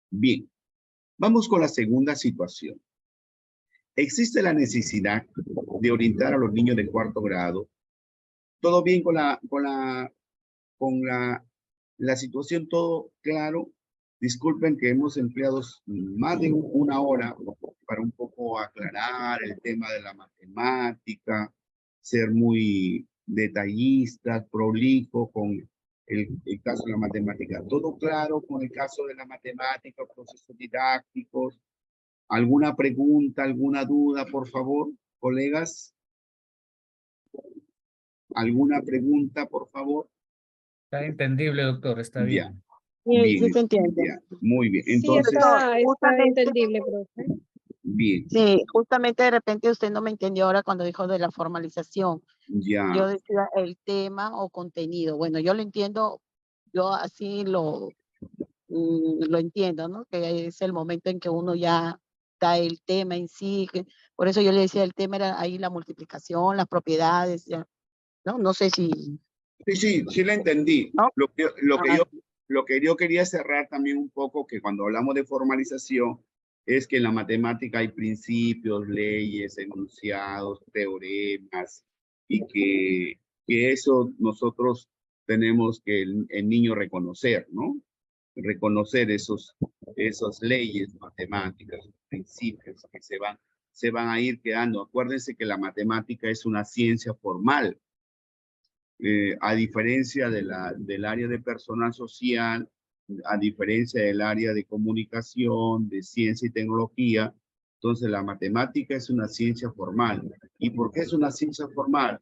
Bien, vamos con la segunda situación. Existe la necesidad de orientar a los niños de cuarto grado. ¿Todo bien con la situación? ¿Todo claro? Disculpen que hemos empleado más de una hora para un poco aclarar el tema de la matemática, ser muy detallistas, prolijo con el caso de la matemática. ¿Todo claro con el caso de la matemática, procesos didácticos? ¿Alguna pregunta, alguna duda, por favor, colegas? ¿Alguna pregunta, por favor? Está entendible, doctor, está Ya, bien. Sí, sí bien, se entiende. ya, muy bien. Sí, Entonces, está Justamente, entendible, profe. bien, sí, justamente de repente usted no me entendió ahora cuando dijo de la formalización. ya, Yo decía el tema o contenido. Bueno, yo lo entiendo, yo así lo entiendo, ¿no? Que es el momento en que uno ya da el tema en sí. Por eso yo le decía, el tema era ahí la multiplicación, las propiedades, ya, ¿no? No sé si, sí la entendí. ¿no? Ah, Lo que yo quería cerrar también un poco, que cuando hablamos de formalización, es que en la matemática hay principios, leyes, enunciados, teoremas, y que eso nosotros tenemos que el niño reconocer, ¿no? Reconocer esas leyes matemáticas, principios que se van a ir quedando. Acuérdense que la matemática es una ciencia formal. A diferencia del área de personal social, a diferencia del área de comunicación, de ciencia y tecnología, entonces la matemática es una ciencia formal. ¿Y por qué es una ciencia formal?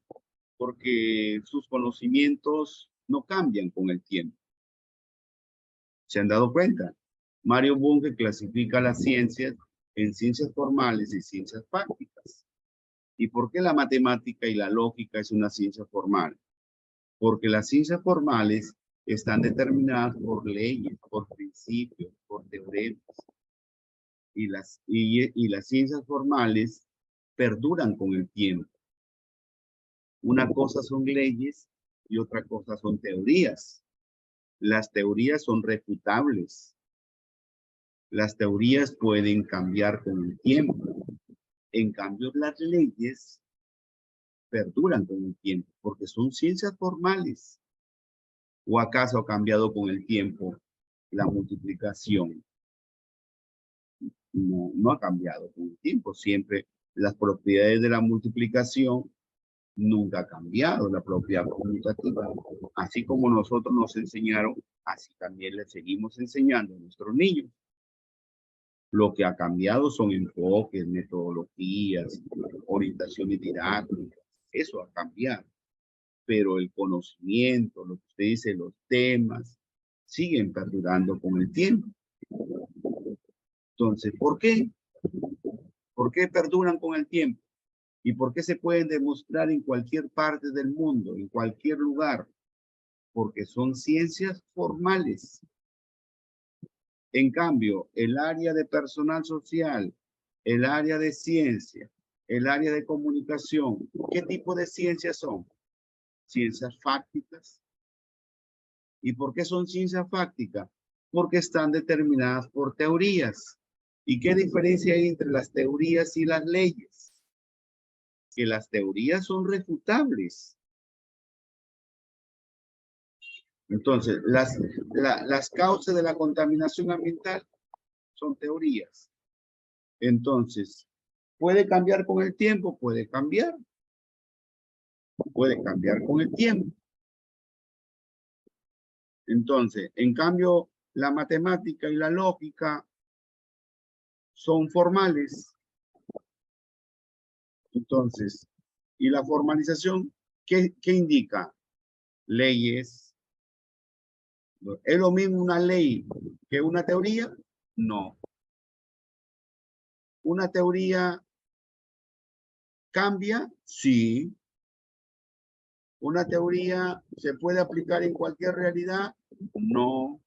Porque sus conocimientos no cambian con el tiempo. ¿Se han dado cuenta? Mario Bunge clasifica las ciencias en ciencias formales y ciencias prácticas. ¿Y por qué la matemática y la lógica es una ciencia formal? Porque las ciencias formales están determinadas por leyes, por principios, por teoremas. Y las ciencias formales perduran con el tiempo. Una cosa son leyes y otra cosa son teorías. Las teorías son refutables. Las teorías pueden cambiar con el tiempo. En cambio, las leyes perduran con el tiempo porque son ciencias formales. ¿O acaso ha cambiado con el tiempo la multiplicación? No, no ha cambiado con el tiempo. Siempre las propiedades de la multiplicación nunca ha cambiado. La propiedad conmutativa, así como nosotros nos enseñaron, así también le seguimos enseñando a nuestros niños. Lo que ha cambiado son enfoques, metodologías, orientaciones didácticas. Eso ha cambiado. Pero el conocimiento, lo que usted dice, los temas, siguen perdurando con el tiempo. Entonces, ¿por qué? ¿Por qué perduran con el tiempo? ¿Y por qué se pueden demostrar en cualquier parte del mundo, en cualquier lugar? Porque son ciencias formales. En cambio, el área de personal social, el área de ciencia, el área de comunicación, ¿qué tipo de ciencias son? Ciencias fácticas. ¿Y por qué son ciencias fácticas? Porque están determinadas por teorías. ¿Y qué diferencia hay entre las teorías y las leyes? Que las teorías son refutables. Entonces, las causas de la contaminación ambiental son teorías. Entonces, ¿puede cambiar con el tiempo? Puede cambiar. Puede cambiar con el tiempo. Entonces, en cambio, la matemática y la lógica son formales. Entonces, ¿y la formalización qué indica? Leyes. ¿Es lo mismo una ley que una teoría? No. ¿Una teoría cambia? Sí. ¿Una teoría se puede aplicar en cualquier realidad? No.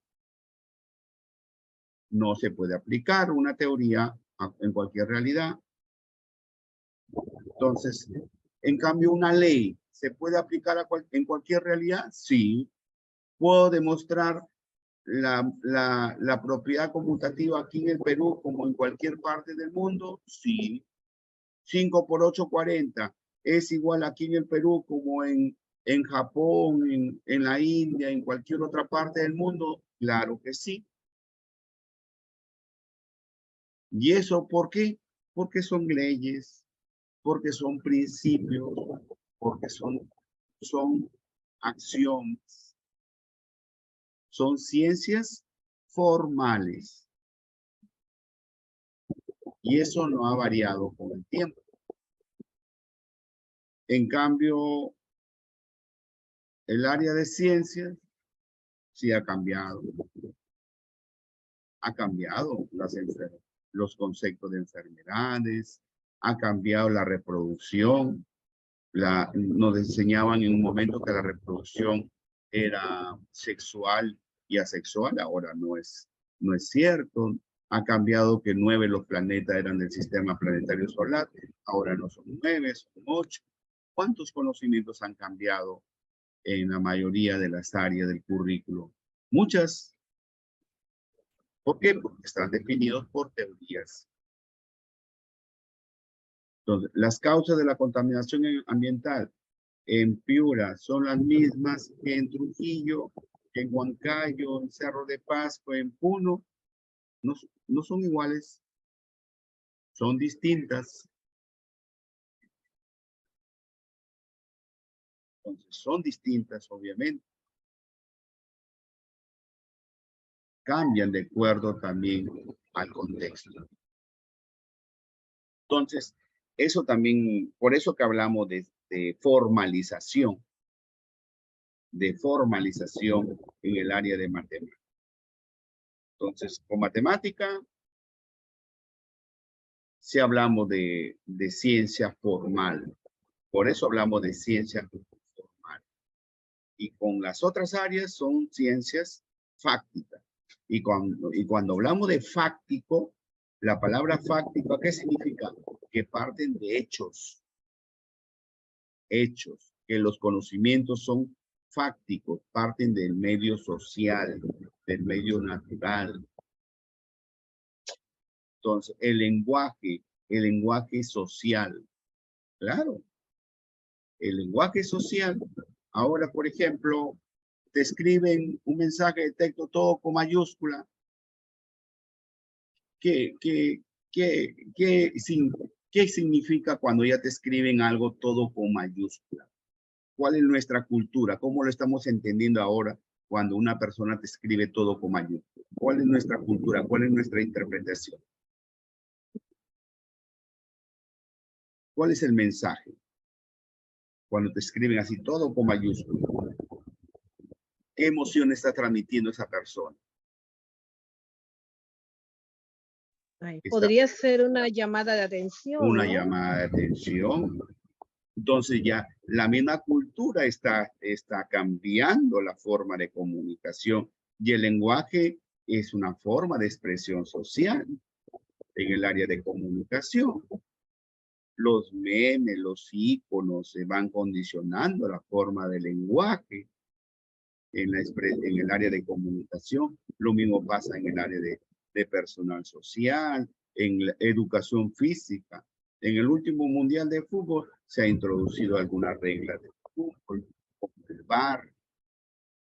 No se puede aplicar una teoría en cualquier realidad. Entonces, en cambio, una ley se puede aplicar en cualquier realidad. Sí. Puedo demostrar la propiedad conmutativa aquí en el Perú como en cualquier parte del mundo? Sí. 5 por 8, 40. ¿Es igual aquí en el Perú como en Japón, en la India, en cualquier otra parte del mundo? Claro que sí. ¿Y eso por qué? Porque son leyes, porque son principios, porque son acciones, son ciencias formales. Y eso no ha variado con el tiempo. En cambio, el área de ciencias sí ha cambiado. Ha cambiado los conceptos de enfermedades, ha cambiado la reproducción. Nos enseñaban en un momento que la reproducción era sexual y asexual, ahora no es cierto. Ha cambiado que 9 los planetas eran del sistema planetario solar, ahora no son 9, son 8. ¿Cuántos conocimientos han cambiado en la mayoría de las áreas del currículo? Muchas. ¿Por qué? Porque están definidos por teorías. Entonces, las causas de la contaminación ambiental en Piura son las mismas que en Trujillo, en Huancayo, en Cerro de Pasco, en Puno. No son iguales, son distintas. Entonces, son distintas, obviamente. Cambian de acuerdo también al contexto. Entonces, eso también, por eso que hablamos de formalización en el área de matemáticas. Entonces, con matemática, sí hablamos de ciencia formal. Por eso hablamos de ciencia formal. Y con las otras áreas son ciencias fácticas. Y cuando hablamos de fáctico, la palabra fáctico, ¿qué significa? Que parten de hechos. Hechos, que los conocimientos son fácticos, parten del medio social, del medio natural. Entonces, el lenguaje social, claro, el lenguaje social. Ahora, por ejemplo, te escriben un mensaje de texto todo con mayúscula. ¿Qué significa cuando ya te escriben algo todo con mayúscula? ¿Cuál es nuestra cultura? ¿Cómo lo estamos entendiendo ahora cuando una persona te escribe todo con mayúscula? ¿Cuál es nuestra cultura? ¿Cuál es nuestra interpretación? ¿Cuál es el mensaje? Cuando te escriben así todo con mayúscula. ¿Qué emoción está transmitiendo esa persona? Podría ser una llamada de atención, una ¿no? llamada de atención. Entonces ya la misma cultura está cambiando la forma de comunicación y el lenguaje es una forma de expresión social en el área de comunicación. Los memes, los íconos se van condicionando la forma del lenguaje en el área de comunicación. Lo mismo pasa en el área de personal social, en la educación física. En el último mundial de fútbol se ha introducido algunas reglas de fútbol, como el VAR.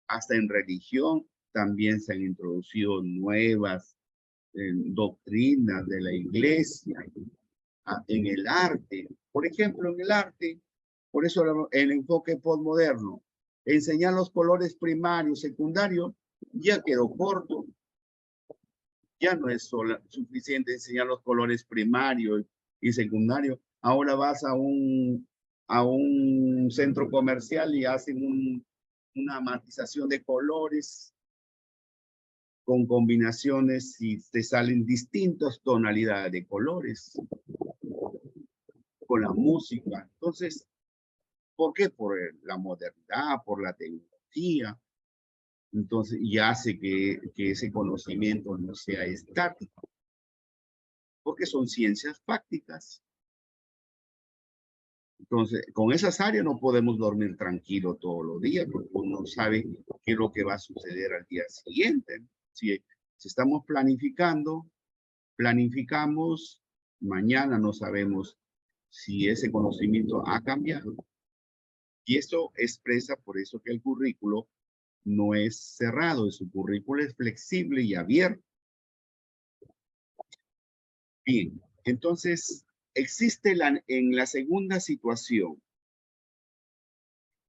Hasta en religión también se han introducido nuevas doctrinas de la iglesia. En el arte, por ejemplo, en el arte, por eso el enfoque postmoderno, enseñar los colores primarios, secundarios, ya quedó corto. Ya no es suficiente enseñar los colores primarios y secundarios. Ahora vas a un centro comercial y hacen una matización de colores con combinaciones y te salen distintas tonalidades de colores con la música. Entonces, ¿por qué? Por la modernidad, por la tecnología. Entonces, y hace que ese conocimiento no sea estático, porque son ciencias fácticas. Entonces, con esas áreas no podemos dormir tranquilo todos los días porque uno no sabe qué es lo que va a suceder al día siguiente, ¿no? Si estamos planificamos, mañana no sabemos si ese conocimiento ha cambiado. Y esto expresa por eso que el currículo no es cerrado, su currículo es flexible y abierto. Bien, entonces existe en la segunda situación,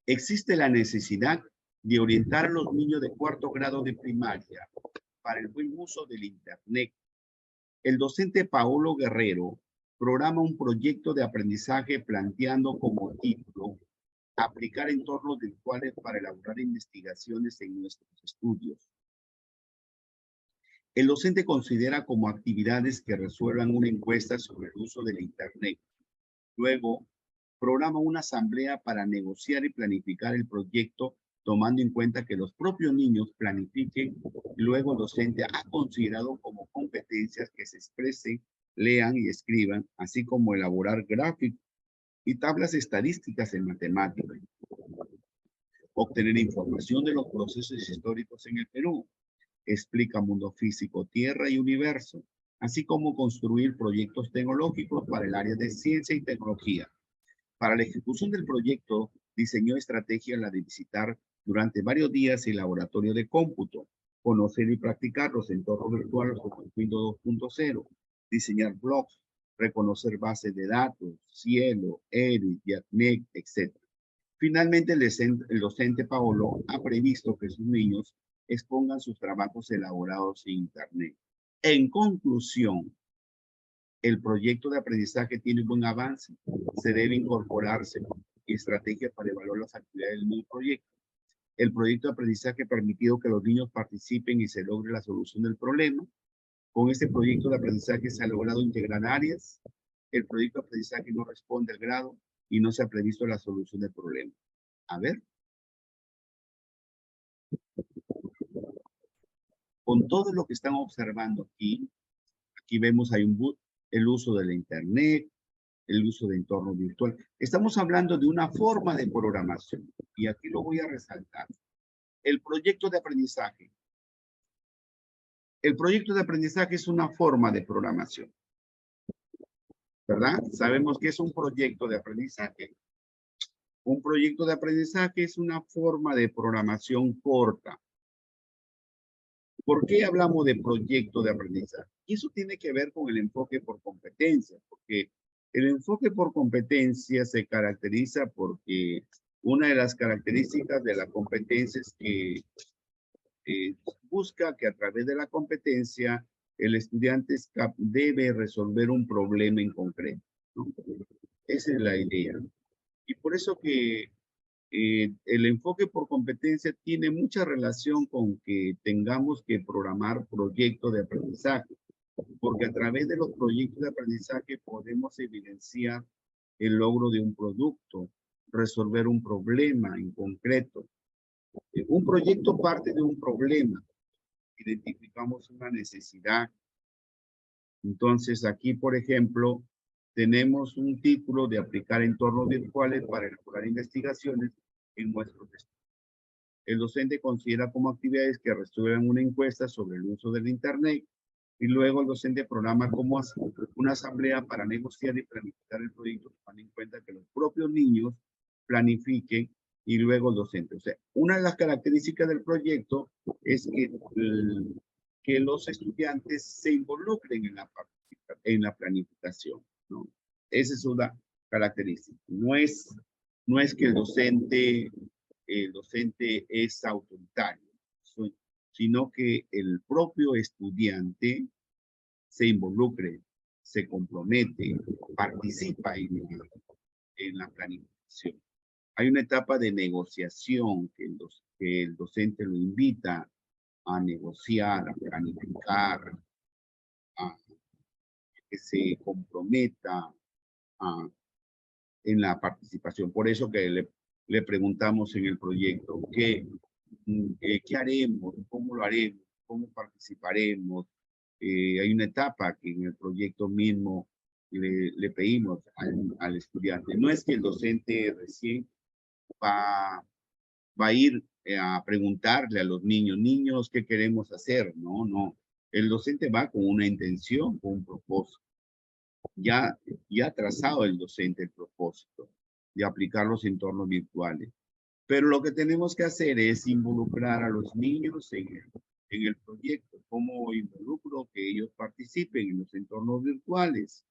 existe la necesidad de orientar a los niños de 4º grado de primaria para el buen uso del Internet. El docente Paolo Guerrero programa un proyecto de aprendizaje planteando como título aplicar entornos virtuales para elaborar investigaciones en nuestros estudios. El docente considera como actividades que resuelvan una encuesta sobre el uso del Internet. Luego, programa una asamblea para negociar y planificar el proyecto, tomando en cuenta que los propios niños planifiquen. Luego, el docente ha considerado como competencias que se expresen, lean y escriban, así como elaborar gráficos y tablas estadísticas en matemáticas. Obtener información de los procesos históricos en el Perú. Explica mundo físico, tierra y universo, así como construir proyectos tecnológicos para el área de ciencia y tecnología. Para la ejecución del proyecto, diseñó estrategias la de visitar durante varios días el laboratorio de cómputo, conocer y practicar los entornos virtuales como el Windows 2.0, diseñar blogs, reconocer bases de datos, Cielo, ERI, YACMEC, etc. Finalmente, el docente Paolo ha previsto que sus niños expongan sus trabajos elaborados en Internet. En conclusión, el proyecto de aprendizaje tiene un buen avance. Se debe incorporarse estrategias para evaluar las actividades del proyecto. El proyecto de aprendizaje ha permitido que los niños participen y se logre la solución del problema. Con este proyecto de aprendizaje se ha logrado integrar áreas. El proyecto de aprendizaje no responde al grado y no se ha previsto la solución del problema. A ver. Con todo lo que están observando aquí vemos hay el uso de la Internet, el uso de entorno virtual. Estamos hablando de una forma de programación y aquí lo voy a resaltar. El proyecto de aprendizaje. El proyecto de aprendizaje es una forma de programación, ¿verdad? Sabemos que es un proyecto de aprendizaje. Un proyecto de aprendizaje es una forma de programación corta. ¿Por qué hablamos de proyecto de aprendizaje? Y eso tiene que ver con el enfoque por competencia, porque el enfoque por competencia se caracteriza porque una de las características de la competencia es que busca que a través de la competencia el estudiante debe resolver un problema en concreto, ¿no? Esa es la idea. Y por eso que el enfoque por competencia tiene mucha relación con que tengamos que programar proyectos de aprendizaje, porque a través de los proyectos de aprendizaje podemos evidenciar el logro de un producto, resolver un problema en concreto. Un proyecto parte de un problema, identificamos una necesidad. Entonces aquí, por ejemplo, tenemos un título de aplicar entornos virtuales para elaborar investigaciones en nuestros estudios. El docente considera como actividades que resuelvan una encuesta sobre el uso del Internet y luego el docente programa como una asamblea para negociar y planificar el proyecto, tomando en cuenta que los propios niños planifiquen y luego el docente. O sea, una de las características del proyecto es que los estudiantes se involucren en la planificación, ¿no? Esa es una característica. No es que el docente es autoritario, sino que el propio estudiante se involucre, se compromete, participa en la planificación. Hay una etapa de negociación que el docente lo invita a negociar, a planificar, a que se comprometa en la participación. Por eso que le preguntamos en el proyecto, ¿qué haremos? ¿Cómo lo haremos? ¿Cómo participaremos? Hay una etapa que en el proyecto mismo le pedimos al estudiante. No es que el docente recién va a ir a preguntarle a los niños, ¿qué queremos hacer? No, no. El docente va con una intención, con un propósito. Ya ha trazado el docente el propósito de aplicar los entornos virtuales. Pero lo que tenemos que hacer es involucrar a los niños en el proyecto. ¿Cómo involucro que ellos participen en los entornos virtuales?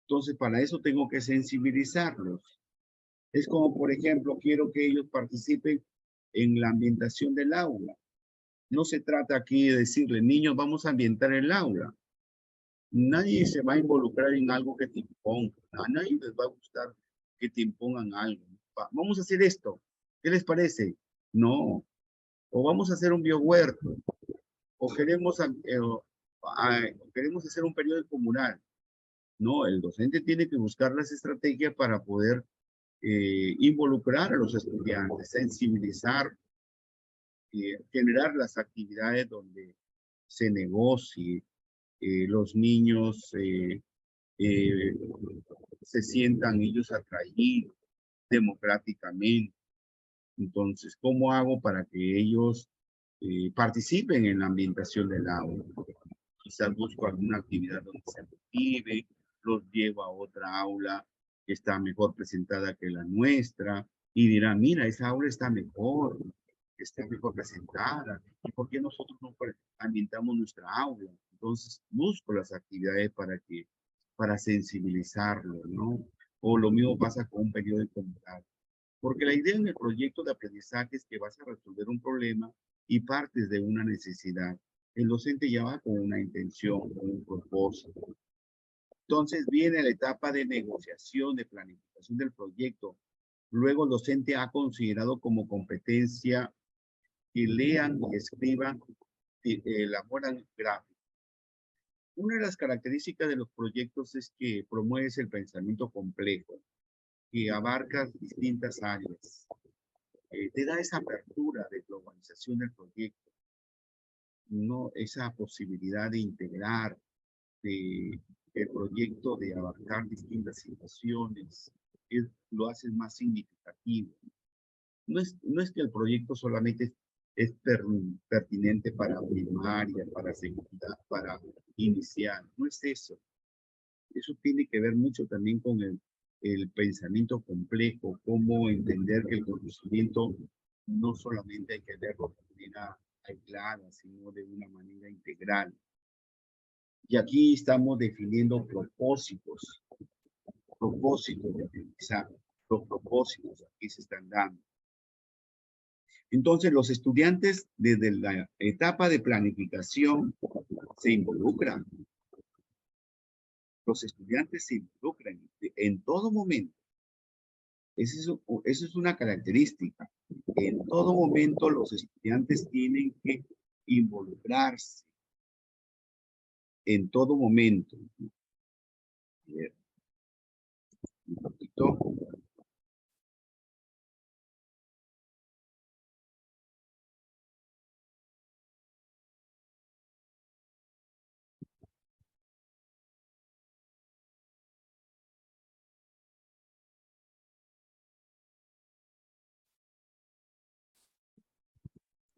Entonces, para eso tengo que sensibilizarlos. Es como, por ejemplo, quiero que ellos participen en la ambientación del aula. No se trata aquí de decirle, niños, vamos a ambientar el aula. Nadie se va a involucrar en algo que te imponga. A nadie les va a gustar que te impongan algo. Vamos a hacer esto. ¿Qué les parece? No. O vamos a hacer un biohuerto. O queremos hacer un periódico mural. No, el docente tiene que buscar las estrategias para poder involucrar a los estudiantes, sensibilizar, generar las actividades donde se negocie, los niños se sientan ellos atraídos democráticamente. Entonces, ¿cómo hago para que ellos participen en la ambientación del aula? Quizás busco alguna actividad donde se motive, los llevo a otra aula que está mejor presentada que la nuestra y dirán, mira, esa aula está mejor presentada. ¿Y por qué nosotros no ambientamos nuestra aula? Entonces, busco las actividades para sensibilizarlo, ¿no? O lo mismo pasa con un periódico mural. Porque la idea en el proyecto de aprendizaje es que vas a resolver un problema y partes de una necesidad. El docente ya va con una intención, con un propósito. Entonces viene la etapa de negociación, de planificación del proyecto. Luego el docente ha considerado como competencia que lean y escriban y elaboran gráficos. Una de las características de los proyectos es que promueves el pensamiento complejo, que abarca distintas áreas. Te da esa apertura de globalización del proyecto, ¿no? Esa posibilidad de integrar el proyecto, de abarcar distintas situaciones, lo hace más significativo. No es que el proyecto solamente es pertinente para primaria, para secundaria, para inicial, no es eso. Eso tiene que ver mucho también con el pensamiento complejo, cómo entender que el conocimiento no solamente hay que verlo de manera aislada, sino de una manera integral. Y aquí estamos definiendo propósitos de aprendizaje. Los propósitos aquí se están dando. Entonces, los estudiantes desde la etapa de planificación se involucran. Los estudiantes se involucran en todo momento. Eso es una característica. En todo momento los estudiantes tienen que involucrarse. En todo momento. A ver, un poquito.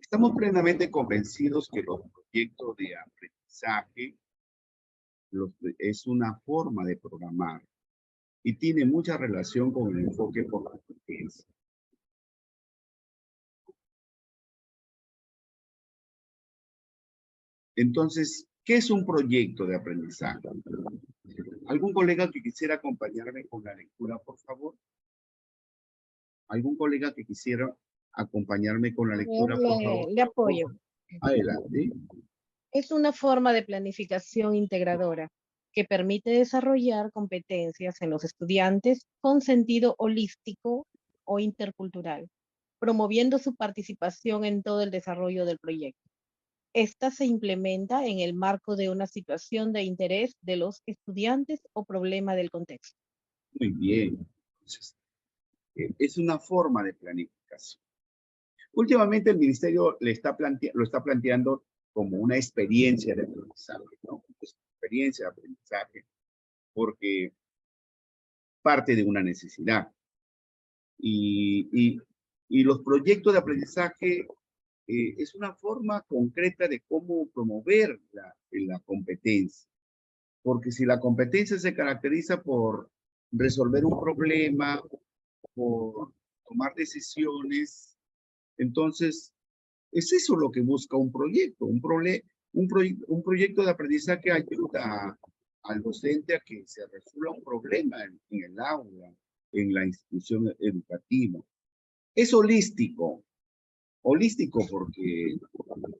Estamos plenamente convencidos que los proyectos de aprendizaje es una forma de programar y tiene mucha relación con el enfoque por la competencia. Entonces, ¿qué es un proyecto de aprendizaje? ¿Algún colega que quisiera acompañarme con la lectura, por favor? ¿Algún colega que quisiera acompañarme con la lectura, por favor? Le apoyo. Adelante. Es una forma de planificación integradora que permite desarrollar competencias en los estudiantes con sentido holístico o intercultural, promoviendo su participación en todo el desarrollo del proyecto. Esta se implementa en el marco de una situación de interés de los estudiantes o problema del contexto. Muy bien. Entonces, es una forma de planificación. Últimamente el ministerio lo está planteando como una experiencia de aprendizaje, ¿no? Experiencia de aprendizaje. porque parte de una necesidad. Y los proyectos de aprendizaje es una forma concreta de cómo promover la competencia. Porque si la competencia se caracteriza por resolver un problema, por tomar decisiones, entonces es eso lo que busca un proyecto. Un proyecto de aprendizaje ayuda al docente a que se resuelva un problema en el aula, en la institución educativa. Es holístico. Holístico porque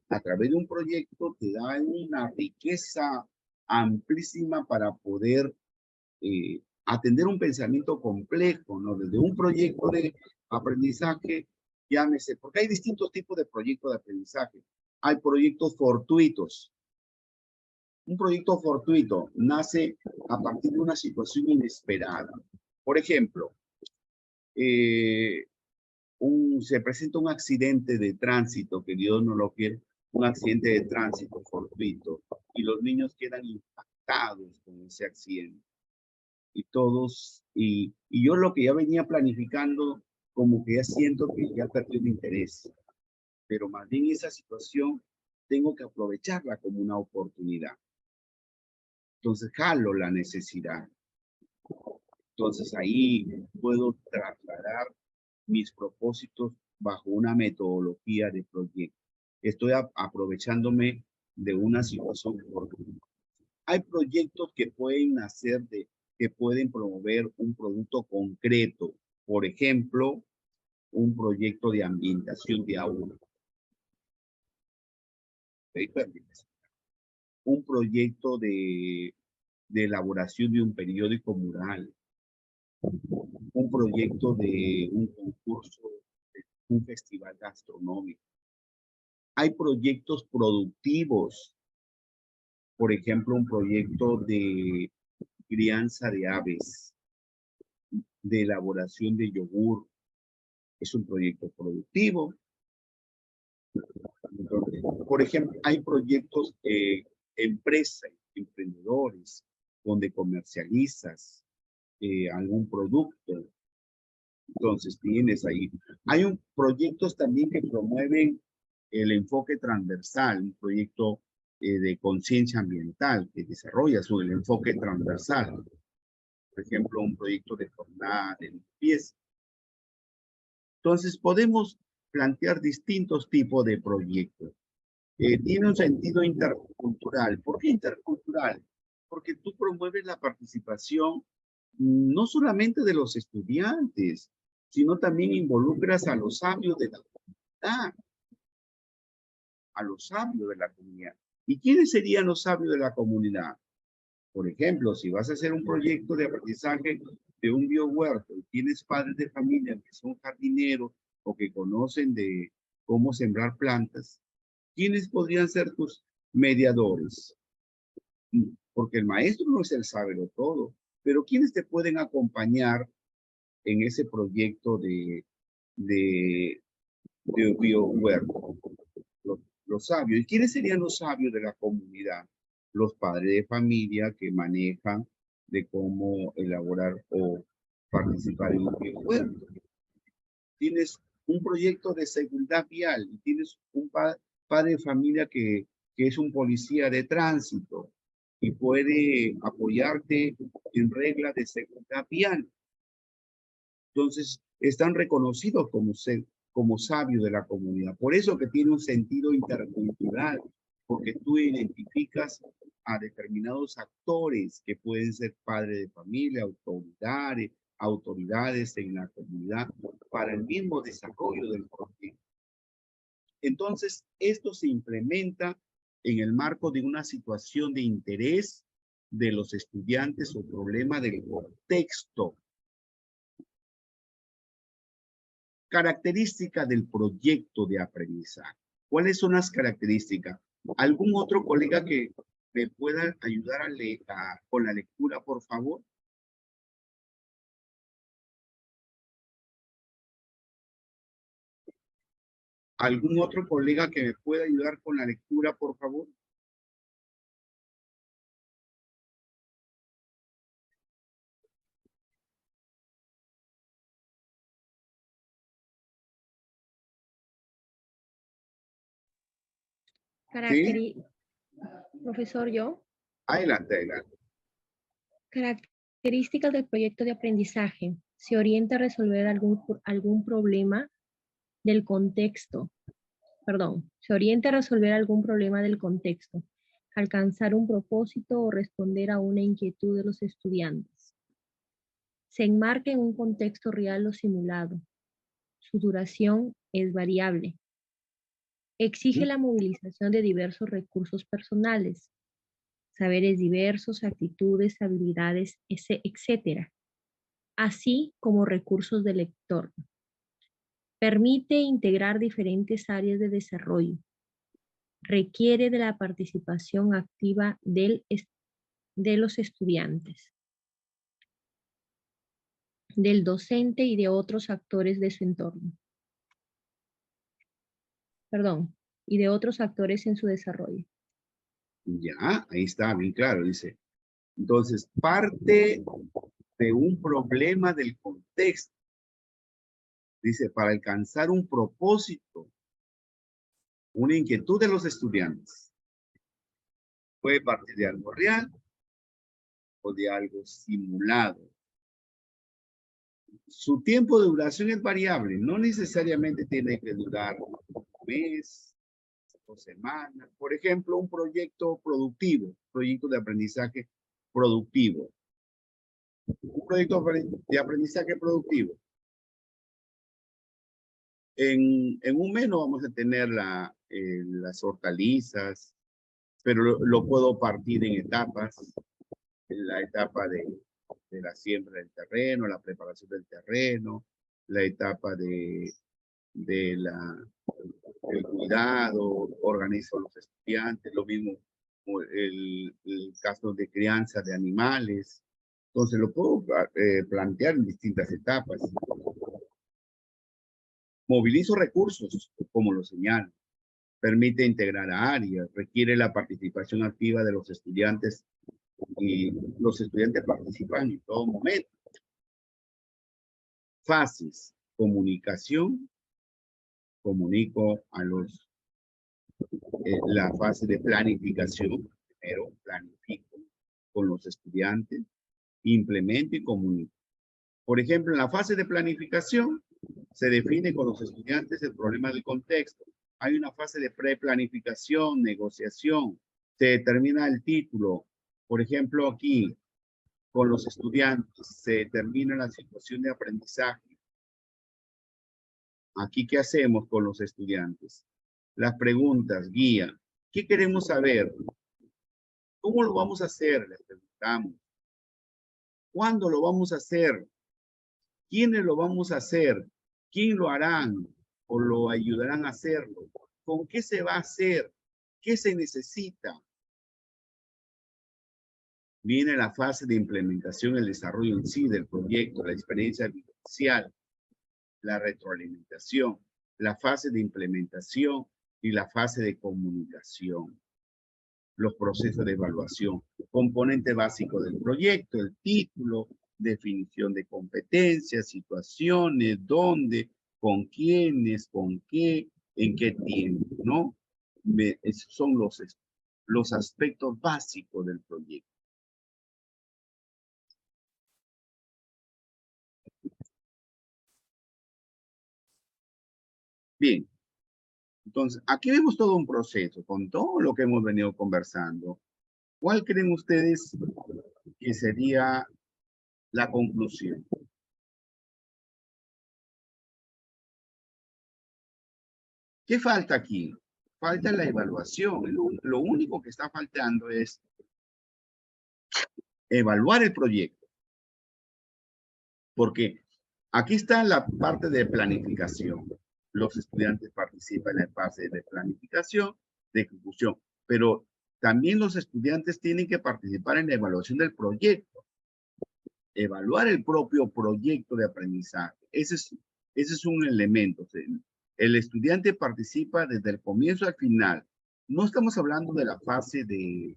a través de un proyecto te da una riqueza amplísima para poder atender un pensamiento complejo, ¿no? Desde un proyecto de aprendizaje, llámese, porque hay distintos tipos de proyectos de aprendizaje. Hay proyectos fortuitos. Un proyecto fortuito nace a partir de una situación inesperada. Por ejemplo, se presenta un accidente de tránsito, que Dios no lo quiere, un accidente de tránsito fortuito, y los niños quedan impactados con ese accidente. Y todos, y yo lo que ya venía planificando, como que ya siento que ya perdí el interés. Pero más bien esa situación tengo que aprovecharla como una oportunidad. Entonces jalo la necesidad. Entonces ahí puedo trasladar mis propósitos bajo una metodología de proyecto. Estoy aprovechándome de una situación oportuna. Hay proyectos que pueden nacer que pueden promover un producto concreto. Por ejemplo, un proyecto de ambientación de aula. Un proyecto de elaboración de un periódico mural. Un proyecto de un concurso, de un festival gastronómico. Hay proyectos productivos. Por ejemplo, un proyecto de crianza de aves, de elaboración de yogur. Es un proyecto productivo. Entonces, por ejemplo, hay proyectos, empresas, emprendedores, donde comercializas algún producto. Entonces, tienes ahí. Hay proyectos también que promueven el enfoque transversal, un proyecto de conciencia ambiental que desarrolla el enfoque transversal. Por ejemplo, un proyecto de jornada de limpieza. Entonces, podemos plantear distintos tipos de proyectos. Tiene un sentido intercultural. ¿Por qué intercultural? Porque tú promueves la participación no solamente de los estudiantes, sino también involucras a los sabios de la comunidad. A los sabios de la comunidad. ¿Y quiénes serían los sabios de la comunidad? Por ejemplo, si vas a hacer un proyecto de aprendizaje de un biohuerto y tienes padres de familia que son jardineros o que conocen de cómo sembrar plantas, ¿quiénes podrían ser tus mediadores? Porque el maestro no es el sábelo todo, pero ¿quiénes te pueden acompañar en ese proyecto de biohuerto? Los sabios. ¿Y quiénes serían los sabios de la comunidad? Los padres de familia que manejan de cómo elaborar o participar en un biohuerto. Tienes un proyecto de seguridad vial y tienes un padre de familia que es un policía de tránsito y puede apoyarte en reglas de seguridad vial. Entonces, están reconocidos como sabios de la comunidad. Por eso que tiene un sentido intercultural, porque tú identificas a determinados actores que pueden ser padres de familia, autoridades en la comunidad para el mismo desarrollo del proyecto. Entonces, esto se implementa en el marco de una situación de interés de los estudiantes o problema del contexto. Características del proyecto de aprendizaje. ¿Cuáles son las características? ¿Algún otro colega que me pueda ayudar con la lectura, por favor? ¿Algún otro colega que me pueda ayudar con la lectura, por favor? Profesor, yo. Adelante, adelante. Características del proyecto de aprendizaje. Se orienta a resolver algún problema del contexto. Se orienta a resolver algún problema del contexto, alcanzar un propósito o responder a una inquietud de los estudiantes. Se enmarca en un contexto real o simulado. Su duración es variable. Exige la movilización de diversos recursos personales, saberes diversos, actitudes, habilidades, etc., así como recursos del lector. Permite integrar diferentes áreas de desarrollo. Requiere de la participación activa de los estudiantes, del docente y de otros actores de su entorno. Y de otros actores en su desarrollo. Ya, ahí está, bien claro, dice. Entonces, parte de un problema del contexto. Dice, para alcanzar un propósito, una inquietud de los estudiantes. Puede partir de algo real o de algo simulado. Su tiempo de duración es variable, no necesariamente tiene que durar un mes o semanas. Por ejemplo, un proyecto productivo, proyecto de aprendizaje productivo. Un proyecto de aprendizaje productivo. En un mes no vamos a tener las hortalizas, pero lo puedo partir en etapas. En la etapa de la siembra del terreno, la preparación del terreno, la etapa del cuidado, organizo a los estudiantes, lo mismo el caso de crianza de animales. Entonces lo puedo plantear en distintas etapas. Movilizo recursos, como lo señalo. Permite integrar a áreas, requiere la participación activa de los estudiantes y los estudiantes participan en todo momento. Fases, comunicación, comunico a los, la fase de planificación, primero planifico con los estudiantes, implemento y comunico. Por ejemplo, en la fase de planificación se define con los estudiantes el problema del contexto. Hay una fase de preplanificación, negociación, se determina el título. Por ejemplo, aquí, con los estudiantes, se determina la situación de aprendizaje. Aquí, ¿qué hacemos con los estudiantes? Las preguntas, guía. ¿Qué queremos saber? ¿Cómo lo vamos a hacer? Les preguntamos. ¿Cuándo lo vamos a hacer? ¿Quiénes lo vamos a hacer? ¿Quién lo harán o lo ayudarán a hacerlo? ¿Con qué se va a hacer? ¿Qué se necesita? Viene la fase de implementación, el desarrollo en sí del proyecto, la experiencia vivencial, la retroalimentación, la fase de implementación y la fase de comunicación. Los procesos de evaluación, componente básico del proyecto, el título, definición de competencias, situaciones, dónde, con quiénes, con qué, en qué tiempo, ¿no? Esos son los aspectos básicos del proyecto. Bien, entonces aquí vemos todo un proceso con todo lo que hemos venido conversando. ¿Cuál creen ustedes que sería la conclusión? ¿Qué falta aquí? Falta la evaluación. Lo único que está faltando es evaluar el proyecto. Porque aquí está la parte de planificación. Los estudiantes participan en la fase de planificación, de ejecución. Pero también los estudiantes tienen que participar en la evaluación del proyecto. Evaluar el propio proyecto de aprendizaje. Ese es un elemento. El estudiante participa desde el comienzo al final. No estamos hablando de la fase de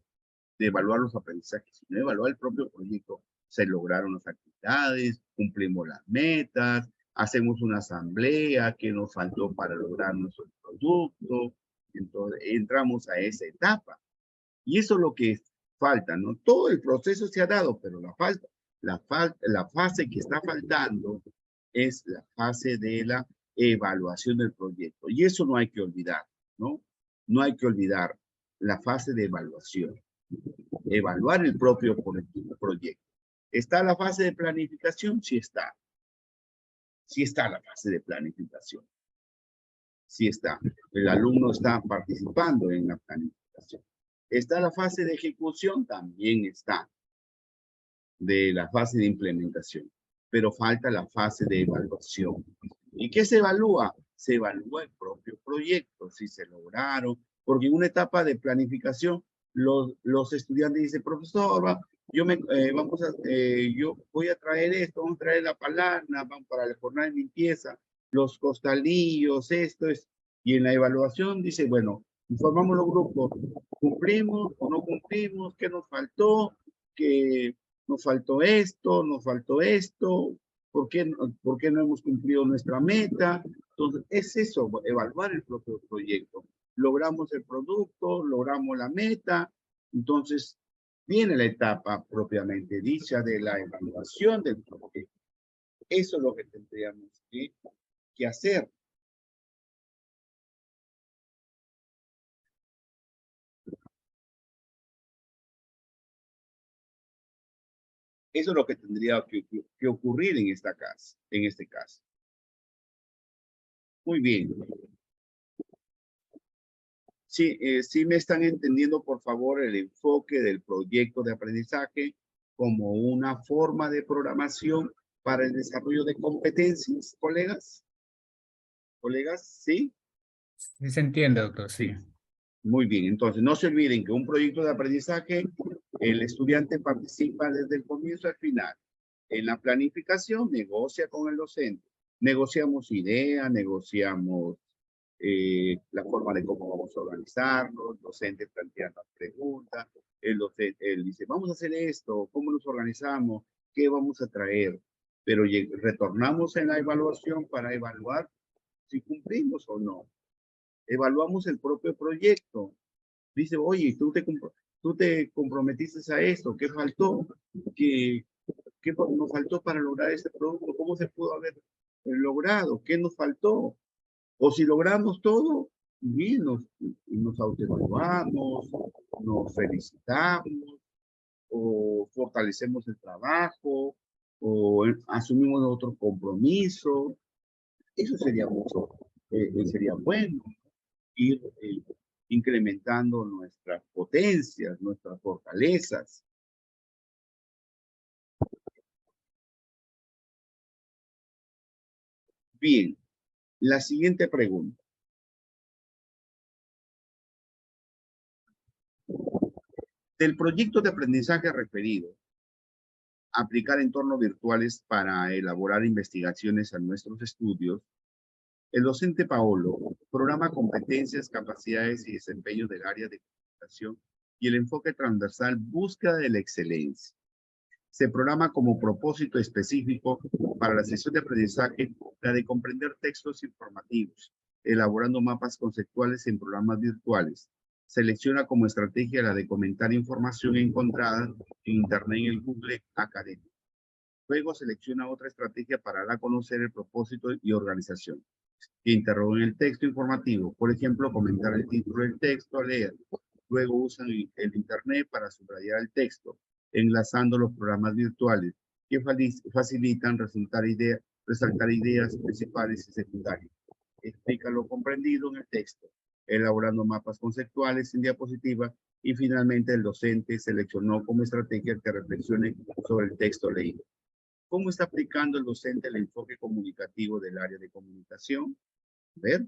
evaluar los aprendizajes, sino evaluar el propio proyecto. Se lograron las actividades, cumplimos las metas, hacemos una asamblea, qué nos faltó para lograr nuestro producto, Entonces, entramos a esa etapa. Y eso es lo que falta, ¿no? Todo el proceso se ha dado, pero la fase que está faltando es la fase de la evaluación del proyecto. Y eso no hay que olvidar, ¿no? No hay que olvidar la fase de evaluación. Evaluar el propio proyecto. ¿Está la fase de planificación? Sí está. Sí está la fase de planificación. Sí está. El alumno está participando en la planificación. ¿Está la fase de ejecución? También está. De la fase de implementación. Pero falta la fase de evaluación. ¿Y qué se evalúa? Se evalúa el propio proyecto, si se lograron. Porque en una etapa de planificación, los estudiantes dicen, profesor, yo voy a traer esto, vamos a traer la palana, vamos para la jornada de limpieza, los costalillos, esto es. Y en la evaluación dice, bueno, informamos los grupos, ¿cumplimos o no cumplimos? ¿Qué nos faltó? ¿Qué nos faltó esto? ¿Nos faltó esto? ¿Por qué no hemos cumplido nuestra meta? Entonces, es eso, evaluar el propio proyecto. Logramos el producto, logramos la meta, entonces viene la etapa propiamente dicha de la evaluación del proyecto. Eso es lo que tendríamos que hacer. Eso es lo que tendría que ocurrir en este caso. Muy bien. Sí, sí me están entendiendo, por favor, el enfoque del proyecto de aprendizaje como una forma de programación para el desarrollo de competencias, colegas. ¿Colegas? ¿Sí? Sí se entiende, doctor, sí. Muy bien, entonces no se olviden que un proyecto de aprendizaje, el estudiante participa desde el comienzo al final. En la planificación negocia con el docente. Negociamos ideas, negociamos la forma de cómo vamos a organizarnos, el docente plantea las preguntas, él dice, vamos a hacer esto, ¿cómo nos organizamos? ¿Qué vamos a traer? Pero retornamos en la evaluación para evaluar si cumplimos o no. Evaluamos el propio proyecto. Dice, oye, tú te comprometiste a esto, ¿qué faltó? ¿Qué nos faltó para lograr este producto? ¿Cómo se pudo haber logrado? ¿Qué nos faltó? O si logramos todo, bien, nos autoevaluamos, nos felicitamos, o fortalecemos el trabajo, o asumimos otro compromiso. Eso sería sería bueno, ir incrementando nuestras potencias, nuestras fortalezas. Bien, la siguiente pregunta. Del proyecto de aprendizaje referido, aplicar entornos virtuales para elaborar investigaciones a nuestros estudios, el docente Paolo programa competencias, capacidades y desempeño del área de comunicación y el enfoque transversal búsqueda de la excelencia. Se programa como propósito específico para la sesión de aprendizaje la de comprender textos informativos, elaborando mapas conceptuales en programas virtuales. Selecciona como estrategia la de comentar información encontrada en Internet en el Google Académico. Luego selecciona otra estrategia para dar a conocer el propósito y organización. Interrogan el texto informativo, por ejemplo, comentar el título del texto a leer. Luego usan el Internet para subrayar el texto, enlazando los programas virtuales que facilitan resaltar ideas principales y secundarias. Explica lo comprendido en el texto, elaborando mapas conceptuales en diapositiva y finalmente el docente seleccionó como estrategia que reflexione sobre el texto leído. ¿Cómo está aplicando el docente el enfoque comunicativo del área de comunicación? A ver,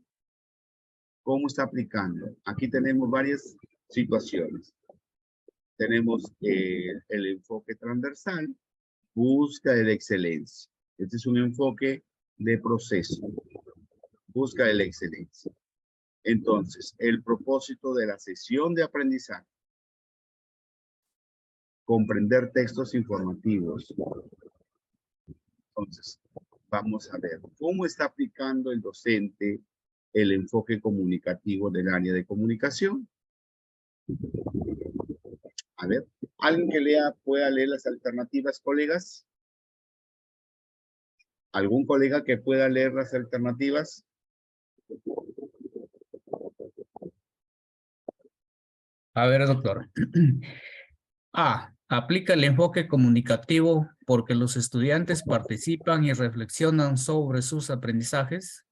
¿cómo está aplicando? Aquí tenemos varias situaciones. Tenemos el enfoque transversal, busca de la excelencia. Este es un enfoque de proceso, busca de la excelencia. Entonces, el propósito de la sesión de aprendizaje, comprender textos informativos. Entonces, vamos a ver cómo está aplicando el docente el enfoque comunicativo del área de comunicación. A ver, ¿alguien que pueda leer las alternativas, colegas? ¿Algún colega que pueda leer las alternativas? A ver, doctor. A. Aplica el enfoque comunicativo porque los estudiantes participan y reflexionan sobre sus aprendizajes.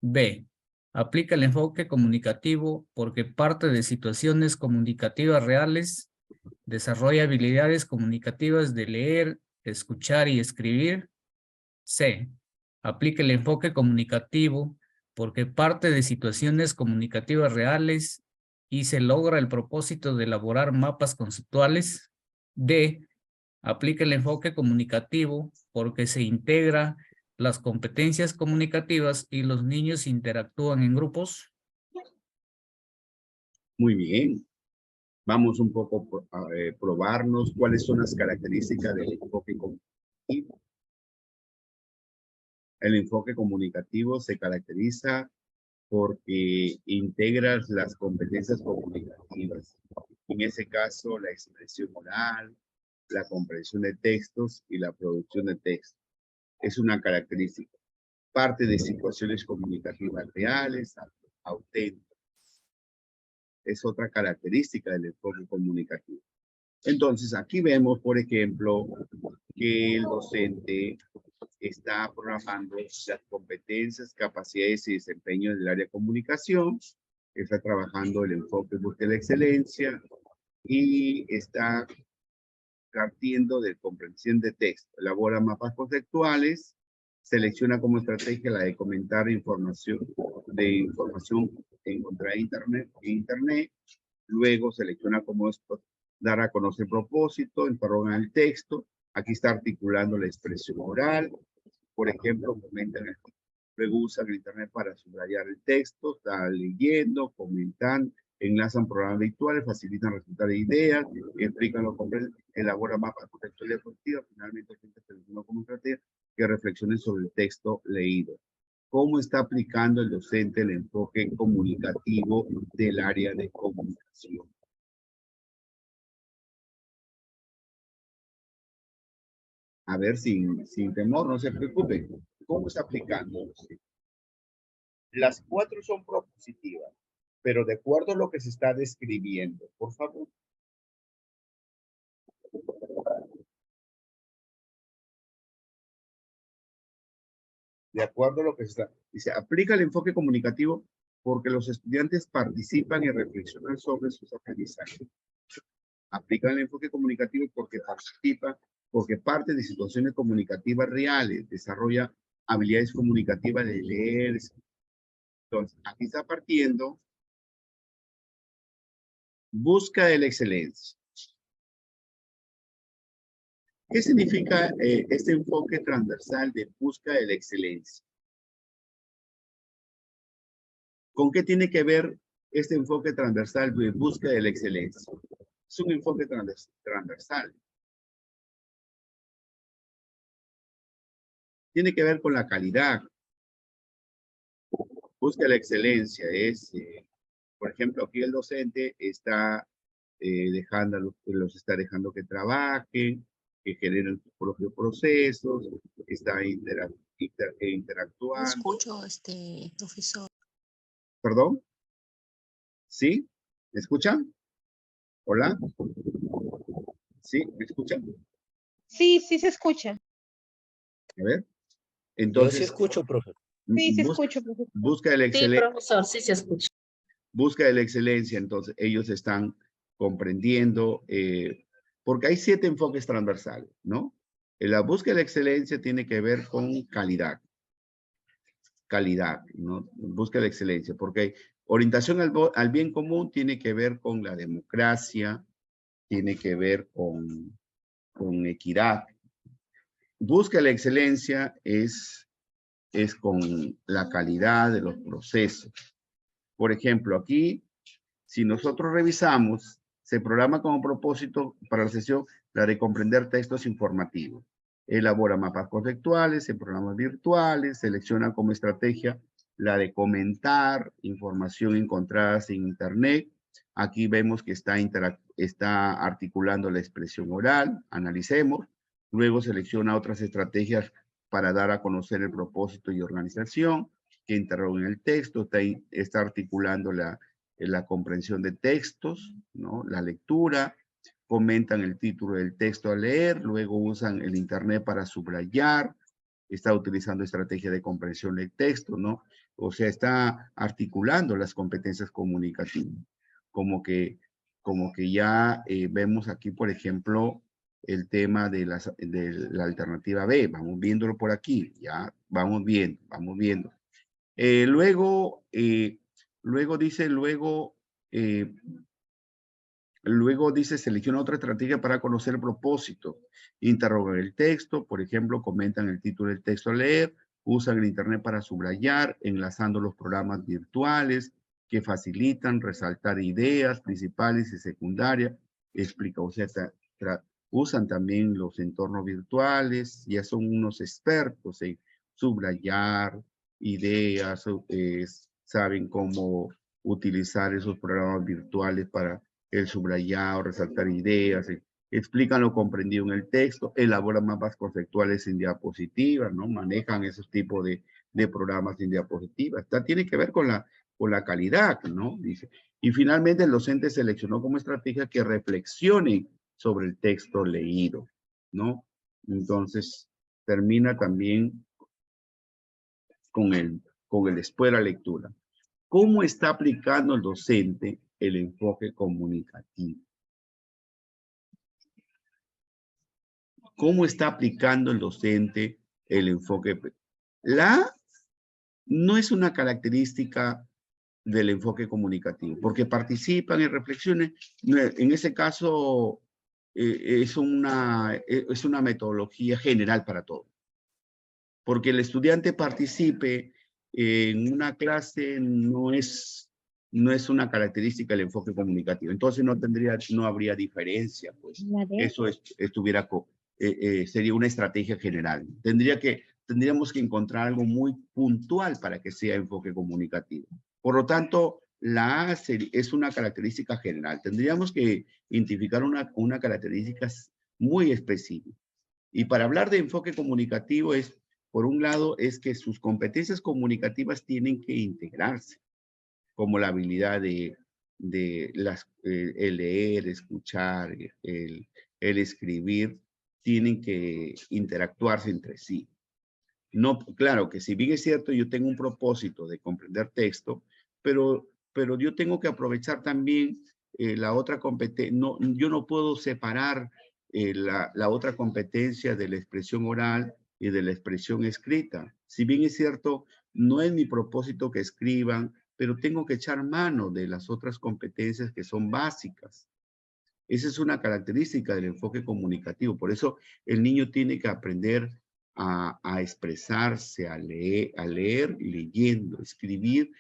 B. Aplica el enfoque comunicativo porque parte de situaciones comunicativas reales, desarrolla habilidades comunicativas de leer, escuchar y escribir. C. Aplica el enfoque comunicativo porque parte de situaciones comunicativas reales y se logra el propósito de elaborar mapas conceptuales. D. Aplica el enfoque comunicativo porque se integra las competencias comunicativas y los niños interactúan en grupos. Muy bien. Vamos un poco a probarnos cuáles son las características del enfoque comunicativo. El enfoque comunicativo se caracteriza porque integra las competencias comunicativas. En ese caso, la expresión oral, la comprensión de textos y la producción de textos. Es una característica. Parte de situaciones comunicativas reales, auténticas. Es otra característica del enfoque comunicativo. Entonces, aquí vemos, por ejemplo, que el docente está programando las competencias, capacidades y desempeño del área de comunicación, está trabajando el enfoque de la excelencia y está partiendo de comprensión de texto, elabora mapas conceptuales, selecciona como estrategia la de comentar información encontrada en internet, luego selecciona como dar a conocer propósito, interroga el texto, aquí está articulando la expresión oral, por ejemplo, comentan, luego usan el internet para subrayar el texto, está leyendo, comentan, enlazan programas virtuales, facilitan resultar de ideas, explican lo completo, elabora mapas contextuales efectivos, finalmente selecciona como estrategia que reflexionen sobre el texto leído. ¿Cómo está aplicando el docente el enfoque comunicativo del área de comunicación? A ver, sin temor, no se preocupen. ¿Cómo está aplicando? Las 4 son propositivas, pero de acuerdo a lo que se está describiendo, por favor. De acuerdo a lo que se está... Dice, aplica el enfoque comunicativo porque los estudiantes participan y reflexionan sobre sus aprendizajes. Aplica el enfoque comunicativo porque participa, porque parte de situaciones comunicativas reales, desarrolla habilidades comunicativas de leer. Entonces, aquí está partiendo, busca de la excelencia. ¿Qué significa este enfoque transversal de busca de la excelencia? ¿Con qué tiene que ver este enfoque transversal de busca de la excelencia? Es un enfoque transversal. Tiene que ver con la calidad. Busca la excelencia es, por ejemplo, aquí el docente está los está dejando que trabajen, que generen sus propios procesos, está interactuando. No escucho, profesor. ¿Perdón? ¿Sí? ¿Me escuchan? ¿Hola? ¿Sí? ¿Me escuchan? Sí, sí se escucha. A ver. Yo Entonces, sí escucho, profe. Sí, se escucha, profesor. busca de la Sí, excelencia. profesor, sí se escucha. Busca de la excelencia, entonces ellos están comprendiendo, porque hay 7 enfoques transversales, ¿no? La búsqueda de la excelencia tiene que ver con calidad. Calidad, ¿no? Busca la excelencia, porque orientación al bien común tiene que ver con la democracia, tiene que ver con equidad. Busca la excelencia es con la calidad de los procesos. Por ejemplo, aquí, si nosotros revisamos, se programa como propósito para la sesión la de comprender textos informativos. Elabora mapas conceptuales en programas virtuales, selecciona como estrategia la de comentar, información encontrada en Internet. Aquí vemos que está articulando la expresión oral, analicemos. Luego selecciona otras estrategias para dar a conocer el propósito y organización, que interroguen el texto, está articulando la comprensión de textos, ¿no? La lectura, comentan el título del texto a leer, luego usan el Internet para subrayar, está utilizando estrategia de comprensión del texto, ¿no? O sea, está articulando las competencias comunicativas. Como que ya vemos aquí, por ejemplo, el tema de la alternativa B. Vamos viéndolo por aquí, ya, vamos viendo. Luego dice, selecciona otra estrategia para conocer el propósito. Interrogan el texto, por ejemplo, comentan el título del texto a leer, usan el Internet para subrayar, enlazando los programas virtuales que facilitan resaltar ideas principales y secundarias. Explica, o sea, usan también los entornos virtuales, ya son unos expertos en subrayar ideas, saben cómo utilizar esos programas virtuales para el subrayado, resaltar ideas, explican lo comprendido en el texto, elaboran mapas conceptuales en diapositivas, ¿no? Manejan esos tipos de programas en diapositivas. Tiene que ver con la calidad, ¿no? Dice. Y finalmente el docente seleccionó como estrategia que reflexionen sobre el texto leído, ¿no? Entonces, termina también con el después de la lectura. ¿Cómo está aplicando el docente el enfoque comunicativo? ¿Cómo está aplicando el docente el enfoque? No es una característica del enfoque comunicativo, porque participan en reflexiones. En ese caso, es una metodología general para todos. Porque el estudiante participe en una clase no es una característica del enfoque comunicativo. Entonces no habría diferencia, pues. Eso sería una estrategia general. Tendríamos que encontrar algo muy puntual para que sea enfoque comunicativo. Por lo tanto, la A es una característica general. Tendríamos que identificar una característica muy específica. Y para hablar de enfoque comunicativo por un lado, es que sus competencias comunicativas tienen que integrarse, como la habilidad de el leer, escuchar, el escribir, tienen que interactuarse entre sí. No, claro que si bien es cierto, yo tengo un propósito de comprender texto, pero yo tengo que aprovechar también la otra competencia. No, yo no puedo separar la otra competencia de la expresión oral y de la expresión escrita. Si bien es cierto, no es mi propósito que escriban, pero tengo que echar mano de las otras competencias que son básicas. Esa es una característica del enfoque comunicativo. Por eso el niño tiene que aprender a expresarse, a leer, leyendo, escribir,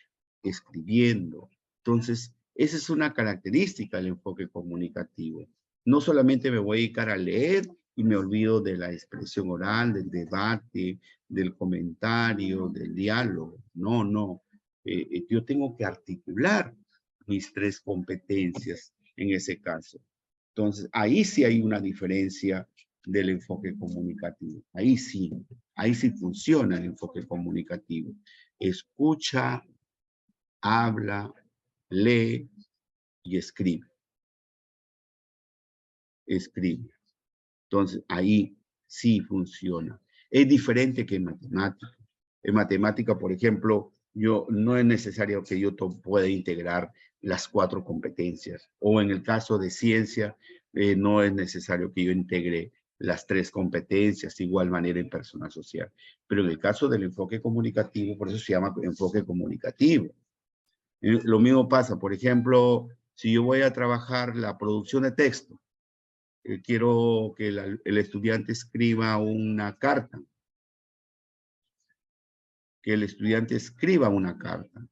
escribiendo. Entonces, esa es una característica del enfoque comunicativo. No solamente me voy a dedicar a leer y me olvido de la expresión oral, del debate, del comentario, del diálogo. No. Yo tengo que articular mis tres competencias en ese caso. Entonces, ahí sí hay una diferencia del enfoque comunicativo. Ahí sí funciona el enfoque comunicativo. Escucha, habla, lee y escribe. Escribe. Entonces, ahí sí funciona. Es diferente que en matemática. En matemática, por ejemplo, no es necesario que yo pueda integrar las 4 competencias. O en el caso de ciencia, no es necesario que yo integre las 3 competencias, de igual manera en personal social. Pero en el caso del enfoque comunicativo, por eso se llama enfoque comunicativo. Lo mismo pasa, por ejemplo, si yo voy a trabajar la producción de texto, quiero que el estudiante escriba una carta. Que el estudiante escriba una carta.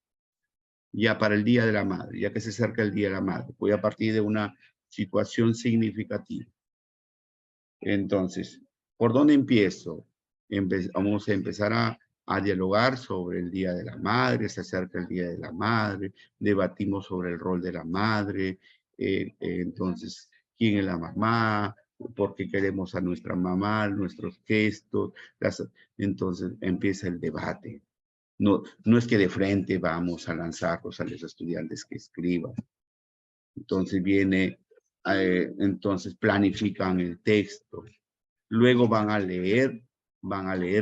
Ya para el Día de la Madre, ya que se acerca el Día de la Madre. Voy a partir de una situación significativa. Entonces, ¿por dónde empiezo? Vamos a empezar a dialogar sobre el Día de la Madre, se acerca el Día de la Madre, debatimos sobre el rol de la madre, entonces, ¿quién es la mamá? ¿Por qué queremos a nuestra mamá? Nuestros gestos, entonces empieza el debate. No, no es que de frente vamos a lanzarlos a los estudiantes que escriban. Entonces entonces planifican el texto. Luego van a leer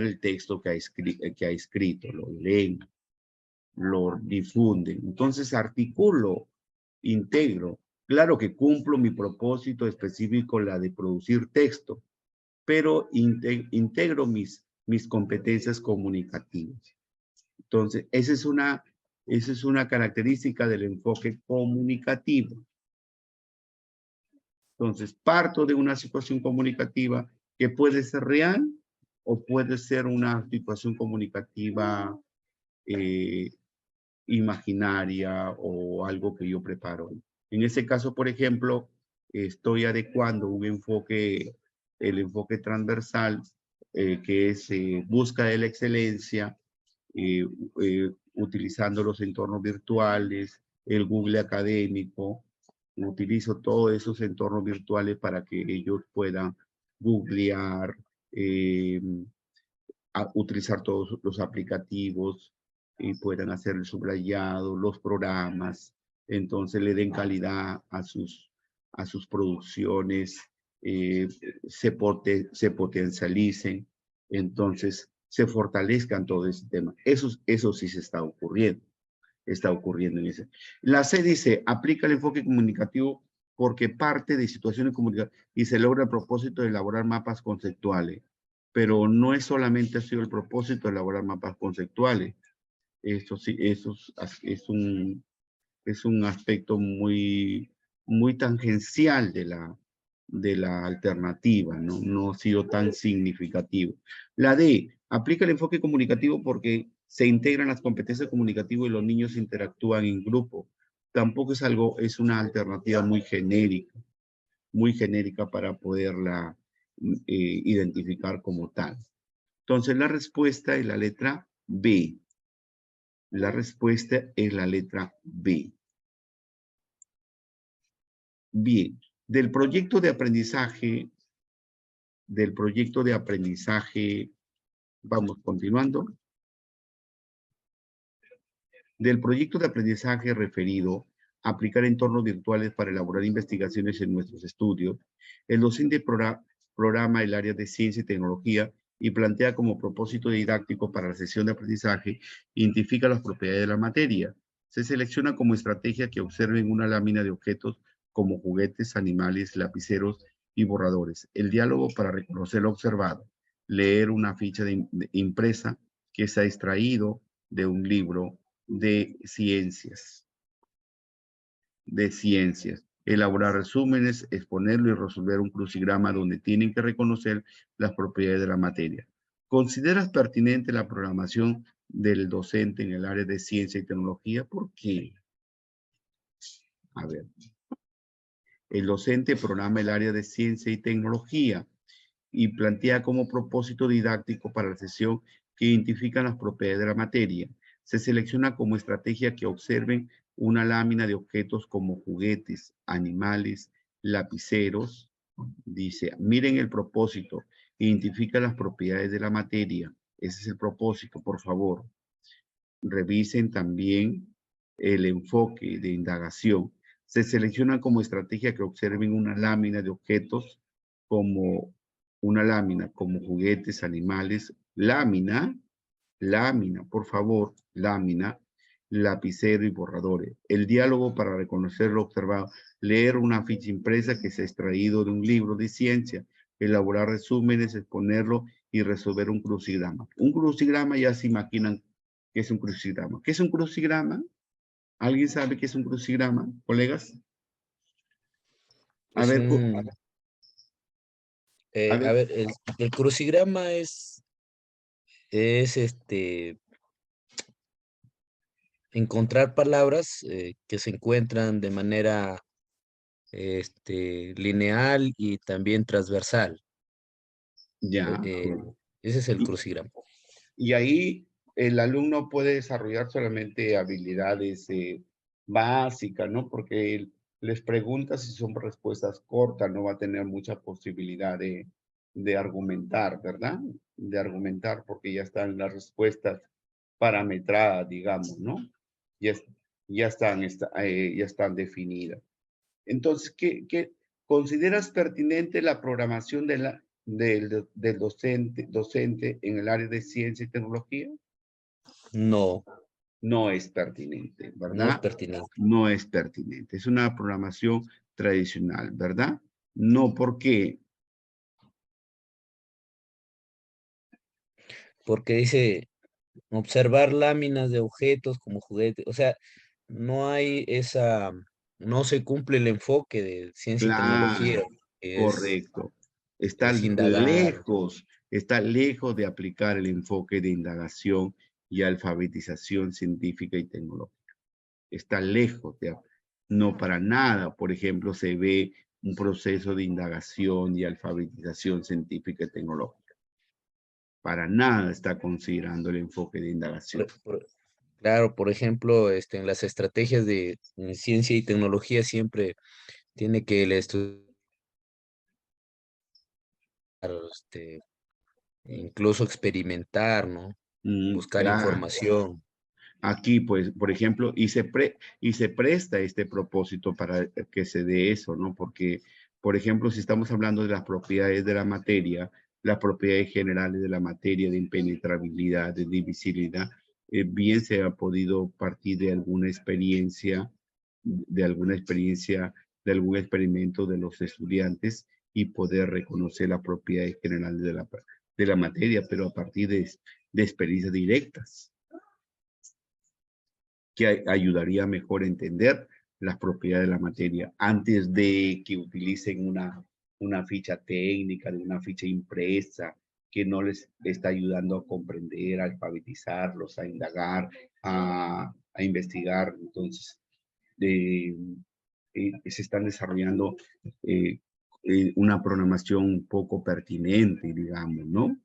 el texto que ha escrito, lo leen, lo difunden. Entonces articulo, integro. Claro que cumplo mi propósito específico, la de producir texto, pero integro mis competencias comunicativas. Entonces, esa es una característica del enfoque comunicativo. Entonces, parto de una situación comunicativa que puede ser real o puede ser una situación comunicativa imaginaria o algo que yo preparo. En ese caso, por ejemplo, estoy adecuando el enfoque transversal, que es busca de la excelencia, utilizando los entornos virtuales, el Google académico. Utilizo todos esos entornos virtuales para que ellos puedan googlear, utilizar todos los aplicativos y puedan hacer el subrayado, los programas, entonces le den calidad a sus producciones, se potencialicen, entonces se fortalezcan todo ese tema. Eso sí se está ocurriendo en ese. La C dice, aplica el enfoque comunicativo porque parte de situaciones comunicativas y se logra el propósito de elaborar mapas conceptuales. Pero no es solamente ha sido el propósito de elaborar mapas conceptuales. Esto sí, es un aspecto muy tangencial de la alternativa, ¿no? No ha sido tan significativo. La D, aplica el enfoque comunicativo porque se integran las competencias comunicativas y los niños interactúan en grupo. Tampoco es una alternativa muy genérica para poderla identificar como tal. Entonces, la respuesta es la letra B. La respuesta es la letra B. Bien, del proyecto de aprendizaje, vamos continuando. Del proyecto de aprendizaje referido a aplicar entornos virtuales para elaborar investigaciones en nuestros estudios, el docente programa el área de ciencia y tecnología y plantea como propósito didáctico para la sesión de aprendizaje, identifica las propiedades de la materia. Se selecciona como estrategia que observen una lámina de objetos como juguetes, animales, lapiceros y borradores. El diálogo para reconocer lo observado. Leer una ficha impresa que se ha extraído de un libro de ciencias. Elaborar resúmenes, exponerlo y resolver un crucigrama donde tienen que reconocer las propiedades de la materia. ¿Consideras pertinente la programación del docente en el área de ciencia y tecnología? ¿Por qué? A ver. El docente programa el área de ciencia y tecnología y plantea como propósito didáctico para la sesión que identifican las propiedades de la materia. Se selecciona como estrategia que observen una lámina de objetos como juguetes, animales, lapiceros. Dice, miren el propósito, identifica las propiedades de la materia. Ese es el propósito, por favor. Revisen también el enfoque de indagación. Se selecciona como estrategia que observen una lámina de objetos como juguetes, animales, lámina, por favor, lámina, lapicero y borradores. El diálogo para reconocer lo observado. Leer una ficha impresa que se ha extraído de un libro de ciencia. Elaborar resúmenes, exponerlo y resolver un crucigrama. Un crucigrama ya se imaginan qué es un crucigrama. ¿Qué es un crucigrama? ¿Alguien sabe qué es un crucigrama, colegas? A Es ver, un, a ver. a ver, el crucigrama es encontrar palabras que se encuentran de manera lineal y también transversal. Ya. Ese es el crucigrama. Y ahí el alumno puede desarrollar solamente habilidades básicas, ¿no? Porque les pregunta si son respuestas cortas, no va a tener mucha posibilidad de argumentar, ¿verdad? De argumentar porque ya están las respuestas parametradas, digamos, ¿no? Ya están definidas. Entonces, ¿qué consideras pertinente la programación del docente en el área de ciencia y tecnología? No, No es pertinente, no es ¿verdad? pertinente. No es pertinente. Es una programación tradicional, ¿verdad? No, ¿por qué? Porque dice observar láminas de objetos como juguetes. O sea, no hay no se cumple el enfoque de ciencia y tecnología, Claro, que correcto. Está es indagar. lejos de aplicar el enfoque de indagación y alfabetización científica y tecnológica. Está lejos no para nada, por ejemplo, se ve un proceso de indagación y alfabetización científica y tecnológica. Para nada está considerando el enfoque de indagación. Claro, por ejemplo, en las estrategias de ciencia y tecnología siempre tiene que el estudiar, incluso experimentar, ¿no? Buscar Claro. información. Aquí, pues, por ejemplo, y se presta este propósito para que se dé eso, ¿no? Porque, por ejemplo, si estamos hablando de las propiedades de la materia, las propiedades generales de la materia, de impenetrabilidad, de divisibilidad, bien se ha podido partir de algún experimento de los estudiantes y poder reconocer las propiedades generales de la materia, pero a partir de experiencias directas que ayudaría mejor a entender las propiedades de la materia antes de que utilicen una ficha técnica, de una ficha impresa que no les está ayudando a comprender, a alfabetizarlos, a indagar, a investigar. Entonces, se están desarrollando una programación poco pertinente, digamos, ¿no?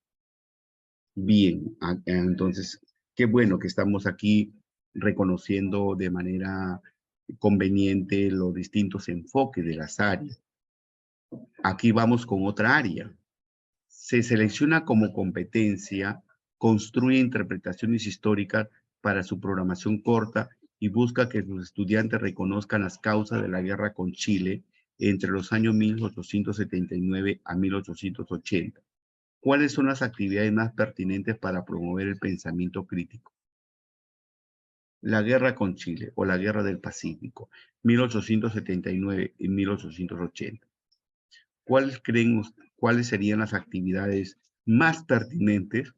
Bien, entonces, qué bueno que estamos aquí reconociendo de manera conveniente los distintos enfoques de las áreas. Aquí vamos con otra área. Se selecciona como competencia, construye interpretaciones históricas para su programación corta y busca que sus estudiantes reconozcan las causas de la guerra con Chile entre los años 1879 a 1880. ¿Cuáles son las actividades más pertinentes para promover el pensamiento crítico? La guerra con Chile o la guerra del Pacífico, 1879 y 1880. ¿Cuáles serían las actividades más pertinentes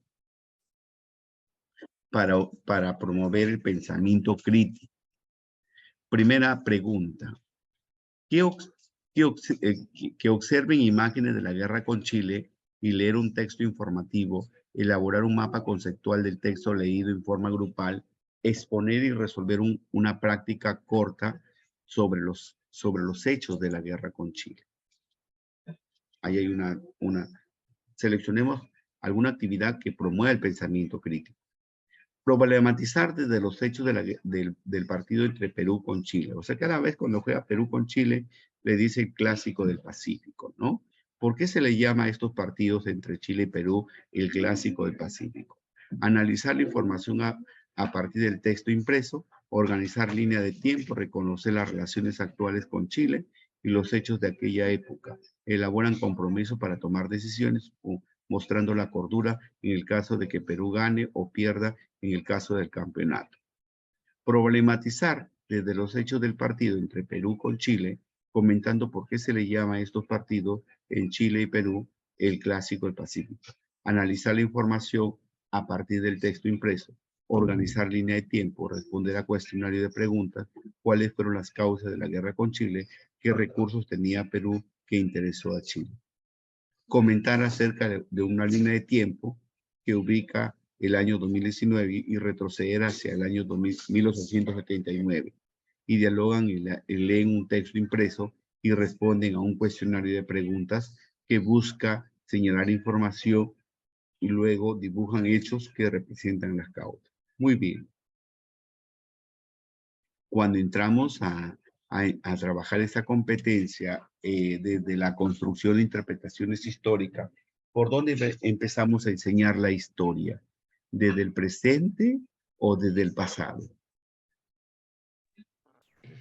para promover el pensamiento crítico? Primera pregunta. Que observen imágenes de la guerra con Chile y leer un texto informativo, elaborar un mapa conceptual del texto leído en forma grupal, exponer y resolver una práctica corta sobre los hechos de la guerra con Chile. Ahí hay seleccionemos alguna actividad que promueva el pensamiento crítico. Problematizar desde los hechos del partido entre Perú con Chile. O sea, cada vez cuando juega Perú con Chile, le dice el clásico del Pacífico, ¿no? ¿Por qué se le llama a estos partidos entre Chile y Perú el clásico del Pacífico? Analizar la información a partir del texto impreso, organizar línea de tiempo, reconocer las relaciones actuales con Chile y los hechos de aquella época. Elaboran compromisos para tomar decisiones, mostrando la cordura en el caso de que Perú gane o pierda en el caso del campeonato. Problematizar desde los hechos del partido entre Perú con Chile, comentando por qué se le llama a estos partidos en Chile y Perú el clásico del Pacífico. Analizar la información a partir del texto impreso, organizar línea de tiempo, responder a cuestionario de preguntas, cuáles fueron las causas de la guerra con Chile, qué recursos tenía Perú que interesó a Chile. Comentar acerca de una línea de tiempo que ubica el año 2019 y retroceder hacia el año 1879. Y dialogan y leen un texto impreso y responden a un cuestionario de preguntas que busca señalar información y luego dibujan hechos que representan las causas. Muy bien. Cuando entramos a trabajar esa competencia desde la construcción de interpretaciones históricas, ¿por dónde empezamos a enseñar la historia? ¿Desde el presente o desde el pasado?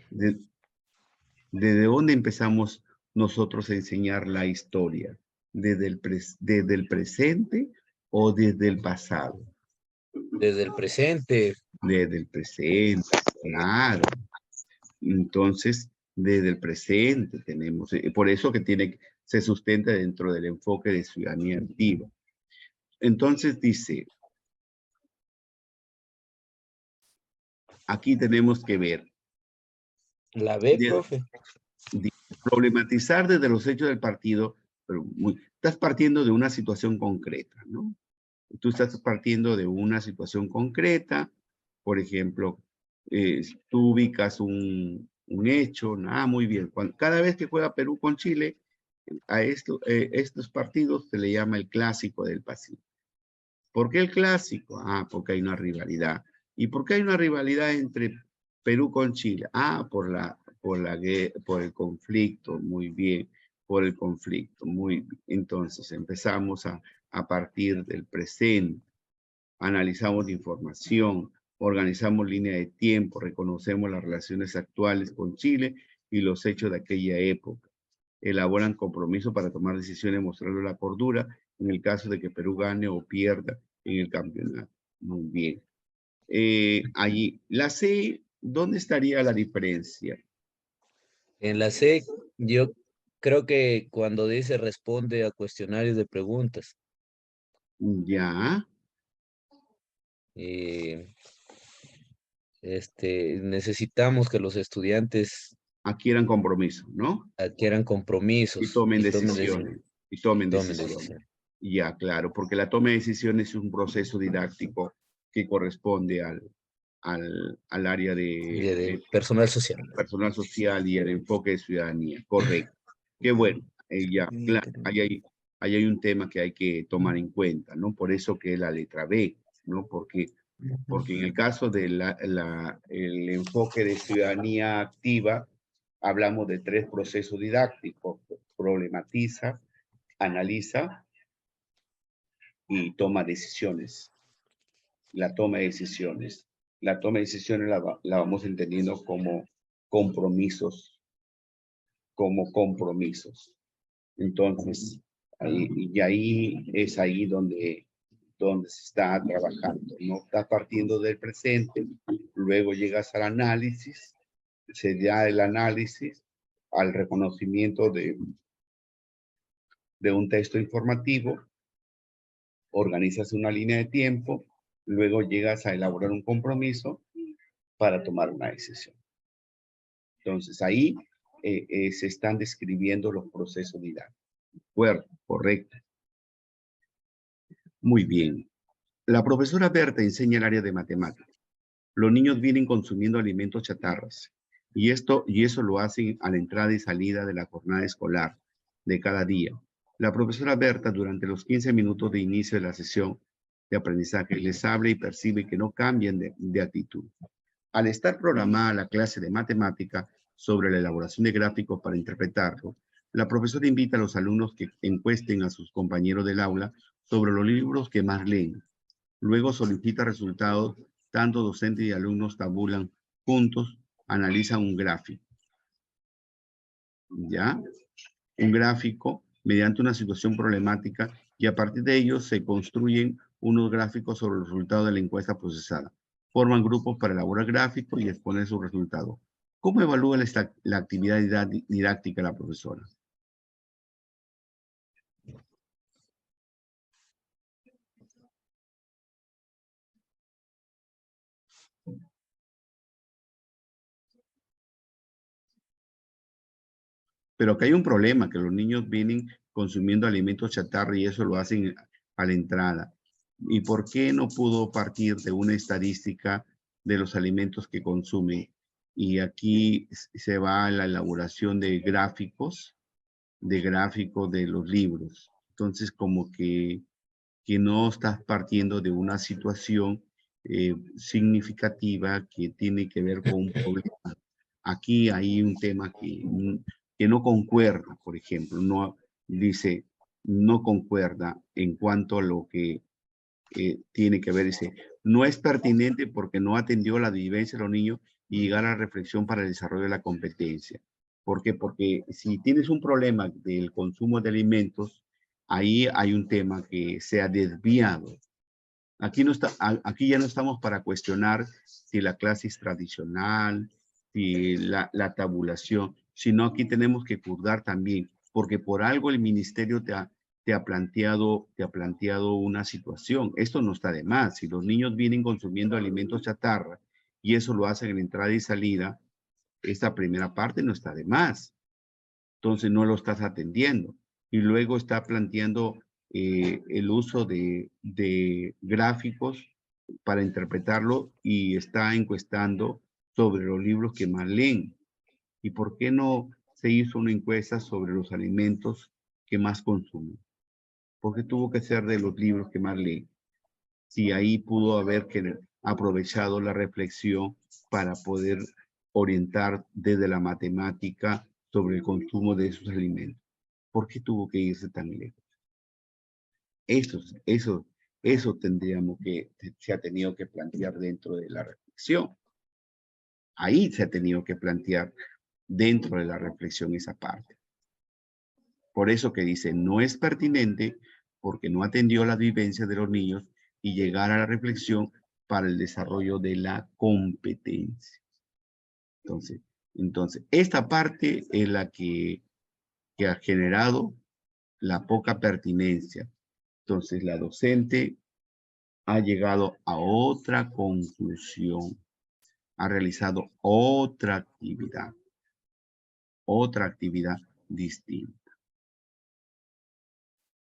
¿Desde dónde empezamos nosotros a enseñar la historia? ¿Desde el presente o desde el pasado? Desde el presente. Desde el presente, claro. Entonces, desde el presente tenemos, por eso que se sustenta dentro del enfoque de ciudadanía activa. Entonces dice, aquí tenemos que ver. La B, profe. Problematizar desde los hechos del partido, pero estás partiendo de una situación concreta, ¿no? Tú estás partiendo de una situación concreta, por ejemplo, tú ubicas un hecho, muy bien. Cada vez que juega Perú con Chile, a estos partidos se le llama el clásico del Pacífico. ¿Por qué el clásico? Porque hay una rivalidad. ¿Y por qué hay una rivalidad entre Perú con Chile? Por el conflicto, muy bien, por el conflicto, muy bien. Entonces empezamos a partir del presente, analizamos la información, organizamos línea de tiempo, reconocemos las relaciones actuales con Chile y los hechos de aquella época. Elaboran compromisos para tomar decisiones mostrando la cordura en el caso de que Perú gane o pierda en el campeonato. Muy bien. Allí, la C, ¿dónde estaría la diferencia? En la C, yo creo que cuando dice responde a cuestionarios de preguntas. Ya. Necesitamos que los estudiantes Adquieran compromiso, ¿no? adquieran compromisos. Y tomen decisiones. Y tomen decisiones. Ya, claro, porque la toma de decisiones es un proceso didáctico que corresponde al área de personal social. Personal social y el enfoque de ciudadanía. Correcto. Qué bueno. Ya, claro, ahí hay un tema que hay que tomar en cuenta, ¿no? Por eso que es la letra B, ¿no? Porque en el caso del el enfoque de ciudadanía activa, hablamos de 3 procesos didácticos: problematiza, analiza y toma decisiones. La toma de decisiones. La toma de decisiones la vamos entendiendo como compromisos. Entonces, ahí es ahí donde se está trabajando. No está partiendo del presente, luego llegas al análisis, se da el análisis al reconocimiento de un texto informativo, organizas una línea de tiempo, luego llegas a elaborar un compromiso para tomar una decisión. Entonces ahí se están describiendo los procesos didácticos. Correcto. Muy bien. La profesora Berta enseña el área de matemáticas. Los niños vienen consumiendo alimentos chatarras y eso lo hacen a la entrada y salida de la jornada escolar de cada día. La profesora Berta, durante los 15 minutos de inicio de la sesión de aprendizaje, les habla y percibe que no cambian de actitud. Al estar programada la clase de matemática sobre la elaboración de gráficos para interpretarlo, la profesora invita a los alumnos que encuesten a sus compañeros del aula sobre los libros que más leen. Luego solicita resultados, tanto docentes y alumnos tabulan juntos, analizan un gráfico. ¿Ya? Un gráfico mediante una situación problemática y a partir de ello se construyen unos gráficos sobre los resultados de la encuesta procesada. Forman grupos para elaborar gráficos y exponer sus resultados. ¿Cómo evalúa la actividad didáctica la profesora? Pero que hay un problema, que los niños vienen consumiendo alimentos chatarra y eso lo hacen a la entrada. ¿Y por qué no pudo partir de una estadística de los alimentos que consumen? Y aquí se va a la elaboración de gráficos de los libros. Entonces, como que que no estás partiendo de una situación significativa que tiene que ver con un problema. Aquí hay un tema que no concuerda, por ejemplo, no dice, no concuerda en cuanto a lo que tiene que ver, dice, no es pertinente porque no atendió la vivencia de los niños y llegar a la reflexión para el desarrollo de la competencia. ¿Por qué? Porque si tienes un problema del consumo de alimentos, ahí hay un tema que se ha desviado. Aquí, aquí ya no estamos para cuestionar si la clase es tradicional, si la tabulación, sino aquí tenemos que juzgar también, porque por algo el ministerio te ha planteado una situación. Esto no está de más. Si los niños vienen consumiendo alimentos chatarra y eso lo hacen en entrada y salida, esta primera parte no está de más. Entonces no lo estás atendiendo. Y luego está planteando el uso de gráficos para interpretarlo y está encuestando sobre los libros que más leen. ¿Y por qué no se hizo una encuesta sobre los alimentos que más consumen? ¿Por qué tuvo que ser de los libros que más leen? Si ahí pudo haber aprovechado la reflexión para poder orientar desde la matemática sobre el consumo de esos alimentos. ¿Por qué tuvo que irse tan lejos? Eso tendríamos que, se ha tenido que plantear dentro de la reflexión. Ahí se ha tenido que plantear dentro de la reflexión esa parte. Por eso que dice, no es pertinente porque no atendió las vivencias de los niños y llegar a la reflexión para el desarrollo de la competencia. Entonces, esta parte es la que ha generado la poca pertinencia. Entonces, la docente ha llegado a otra conclusión, ha realizado otra actividad distinta.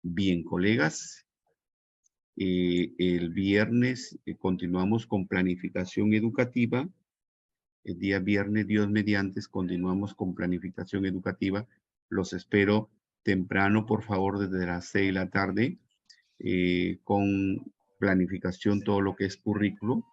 Bien, colegas, el viernes continuamos con planificación educativa. El día viernes, Dios mediante, continuamos con planificación educativa. Los espero temprano, por favor, desde las 6 de la tarde, con planificación, todo lo que es currículo.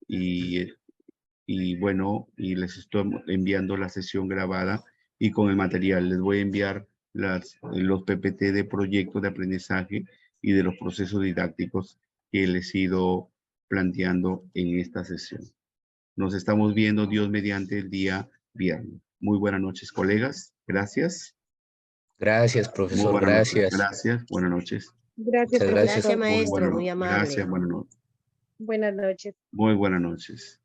Y bueno, y les estoy enviando la sesión grabada y con el material. Les voy a enviar los PPT de proyectos de aprendizaje y de los procesos didácticos que les he ido planteando en esta sesión. Nos estamos viendo, Dios mediante, el día viernes. Muy buenas noches, colegas. Gracias. Gracias, Muy profesor. buenas noches. Gracias. Gracias. Buenas noches. Gracias, Muchas gracias. profesor. Gracias, maestro, muy amable. Gracias. Buenas noches. Buenas noches. Muy buenas noches.